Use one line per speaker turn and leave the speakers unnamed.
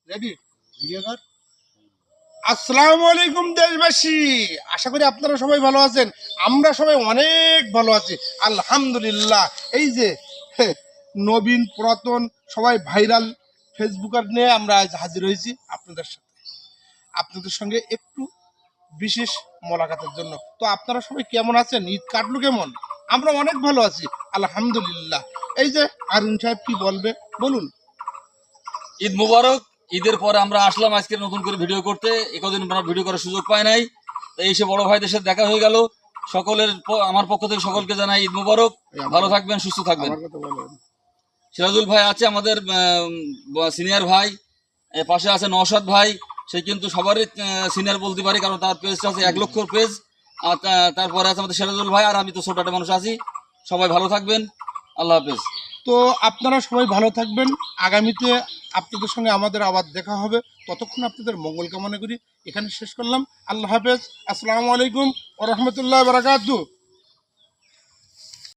Ready video কর। আসসালামু আলাইকুম দেশবাসী, আশা করি আপনারা সবাই ভালো আছেন। আমরা সবাই অনেক ভালো আছি আলহামদুলিল্লাহ। এই যে নবীন পুরাতন সবাই ভাইরাল ফেসবুকার নিয়ে আমরা আজ হাজির হয়েছি আপনাদের সাথে, আপনাদের সঙ্গে একটু বিশেষ মোলাকাতের জন্য। তো আপনারা সবাই কেমন আছেন? ঈদ কাটলো কেমন? আমরা অনেক ভালো আছি আলহামদুলিল্লাহ। এই যে আরুন সাহেব কি বলবে বলুন।
ঈদ মুবারক। ঈদের পরে আমরা আসলাম আজকে নতুন করে ভিডিও করতে। একদিন আমরা ভিডিও করার সুযোগ পাই নাই, তো এই সে বড় ভাইদের সাথে দেখা হয়ে গেল। সকলের আমার পক্ষ থেকে সকলকে জানাই ঈদ মুবারক। ভালো থাকবেন, সুস্থ থাকবেন।
আমার কথা বলেন।
সিরাজুল ভাই আছে আমাদের সিনিয়র ভাই, পাশে আছে নওশাদ ভাই। সে কিন্তু সবারই সিনিয়র বলতে পারি, কারণ তার পেজটা আছে 1 লক্ষর পেজ। আর তারপরে আছে আমাদের সিরাজুল ভাই, আর আমি তো ছোট একটা মানুষ আছি। সবাই ভালো থাকবেন, আল্লাহ হাফেজ।
তো আপনারা সবাই ভালো থাকবেন। আগামীতে আপনাদের সঙ্গে আমাদের আবার দেখা হবে। ততক্ষণ আপনাদের মঙ্গল কামনা করি। এখানে শেষ করলাম। আল্লাহ হাফেজ। আসসালামু আলাইকুম ওয়া রাহমাতুল্লাহি ওয়া বারাকাতুহু।